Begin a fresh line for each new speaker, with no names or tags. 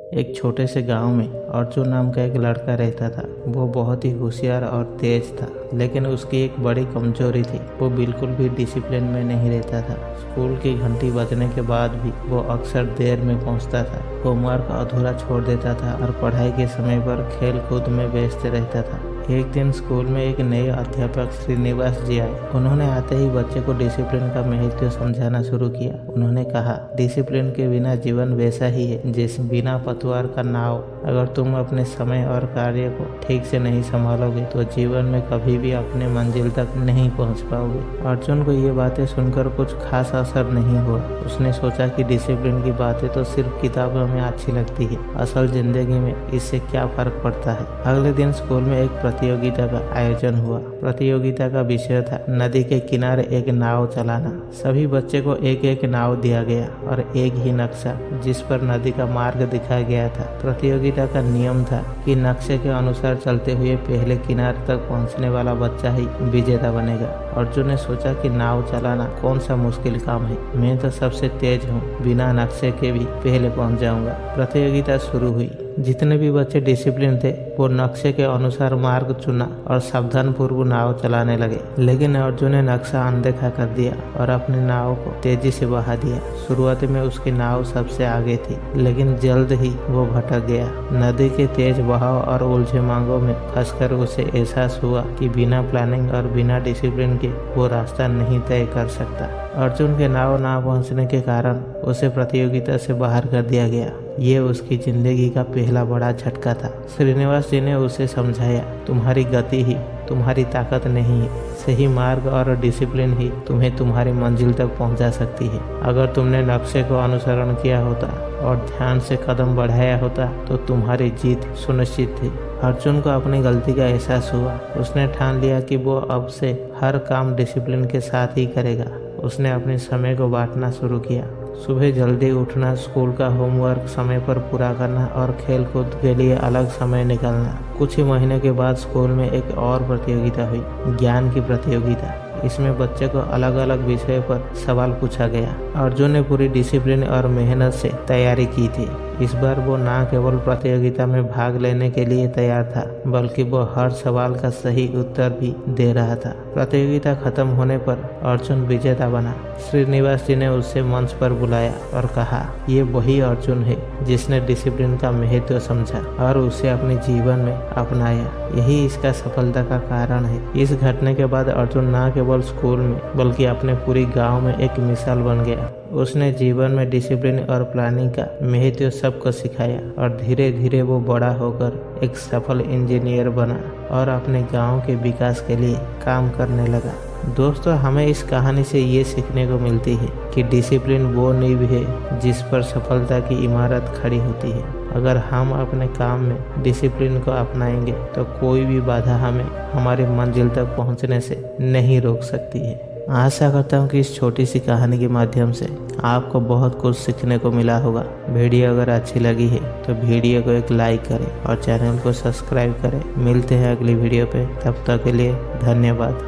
एक छोटे से गांव में अर्जुन नाम का एक लड़का रहता था। वो बहुत ही होशियार और तेज था, लेकिन उसकी एक बड़ी कमजोरी थी। वो बिल्कुल भी डिसिप्लिन में नहीं रहता था। स्कूल की घंटी बजने के बाद भी वो अक्सर देर में पहुंचता था, होमवर्क अधूरा छोड़ देता था और पढ़ाई के समय पर खेल कूद में व्यस्त रहता था। एक दिन स्कूल में एक नए अध्यापक श्रीनिवास जी आए। उन्होंने आते ही बच्चे को डिसिप्लिन का महत्व समझाना शुरू किया। उन्होंने कहा, डिसिप्लिन के बिना जीवन वैसा ही है जैसे बिना पतवार का नाव। अगर तुम अपने समय और कार्य को ठीक से नहीं संभालोगे तो जीवन में कभी भी अपने मंजिल तक नहीं पहुंच पाओगे। अर्जुन को ये बातें सुनकर कुछ खास असर नहीं हुआ। उसने सोचा कि डिसिप्लिन की बातें तो सिर्फ किताबों में अच्छी लगती है, असल जिंदगी में इससे क्या फर्क पड़ता है। अगले दिन स्कूल में एक प्रतियोगिता का आयोजन हुआ। प्रतियोगिता का विषय था नदी के किनारे एक नाव चलाना। सभी बच्चे को एक एक नाव दिया गया और एक ही नक्शा जिस पर नदी का मार्ग दिखाया गया था। प्रतियोगिता का नियम था कि नक्शे के अनुसार चलते हुए पहले किनारे तक पहुंचने वाला बच्चा ही विजेता बनेगा। अर्जुन ने सोचा कि नाव चलाना कौन सा मुश्किल काम है, मैं तो सबसे तेज हूँ, बिना नक्शे के भी पहले पहुँच जाऊंगा। प्रतियोगिता शुरू हुई। जितने भी बच्चे डिसिप्लिन थे वो नक्शे के अनुसार मार्ग चुना और सावधान पूर्वक नाव चलाने लगे। लेकिन अर्जुन ने नक्शा अनदेखा कर दिया और अपनी नाव को तेजी से बहा दिया। शुरुआत में उसकी नाव सबसे आगे थी, लेकिन जल्द ही वो भटक गया। नदी के तेज बहाव और उलझे मार्गों में फंसकर उसे एहसास हुआ कि बिना प्लानिंग और बिना डिसिप्लिन के वो रास्ता नहीं तय कर सकता। अर्जुन के नाव ना पहुंचने के कारण उसे प्रतियोगिता से बाहर कर दिया गया। ये उसकी जिंदगी का पहला बड़ा झटका था। श्रीनिवास जी ने उसे समझाया, तुम्हारी गति ही तुम्हारी ताकत नहीं है, सही मार्ग और डिसिप्लिन ही तुम्हें तुम्हारी मंजिल तक पहुंचा सकती है। अगर तुमने नक्शे को अनुसरण किया होता और ध्यान से कदम बढ़ाया होता तो तुम्हारी जीत सुनिश्चित थी। अर्जुन को अपनी गलती का एहसास हुआ। उसने ठान लिया कि वो अब से हर काम डिसिप्लिन के साथ ही करेगा। उसने अपने समय को बांटना शुरू किया। सुबह जल्दी उठना, स्कूल का होमवर्क समय पर पूरा करना और खेल कूद के लिए अलग समय निकालना। कुछ ही महीने के बाद स्कूल में एक और प्रतियोगिता हुई, ज्ञान की प्रतियोगिता। इसमें बच्चे को अलग अलग विषय पर सवाल पूछा गया। अर्जुन ने पूरी डिसिप्लिन और मेहनत से तैयारी की थी। इस बार वो न केवल प्रतियोगिता में भाग लेने के लिए तैयार था, बल्कि वो हर सवाल का सही उत्तर भी दे रहा था। प्रतियोगिता खत्म होने पर अर्जुन विजेता बना। श्रीनिवास जी ने उसे मंच पर बुलाया और कहा, ये वही अर्जुन है जिसने डिसिप्लिन का महत्व समझा और उसे अपने जीवन में अपनाया। यही इसका सफलता का कारण है। इस घटना के बाद अर्जुन न केवल स्कूल में बल्कि अपने पूरी गांव में एक मिसाल बन गया। उसने जीवन में डिसिप्लिन और प्लानिंग का महत्व सबको सिखाया और धीरे धीरे वो बड़ा होकर एक सफल इंजीनियर बना और अपने गांव के विकास के लिए काम करने लगा। दोस्तों, हमें इस कहानी से ये सीखने को मिलती है कि डिसिप्लिन वो नींव है जिस पर सफलता की इमारत खड़ी होती है। अगर हम अपने काम में डिसिप्लिन को अपनाएंगे तो कोई भी बाधा हमें हमारी मंजिल तक पहुंचने से नहीं रोक सकती है। आशा करता हूँ कि इस छोटी सी कहानी के माध्यम से आपको बहुत कुछ सीखने को मिला होगा। वीडियो अगर अच्छी लगी है तो वीडियो को एक लाइक करें और चैनल को सब्सक्राइब करें। मिलते हैं अगली वीडियो पे, तब तक के लिए धन्यवाद।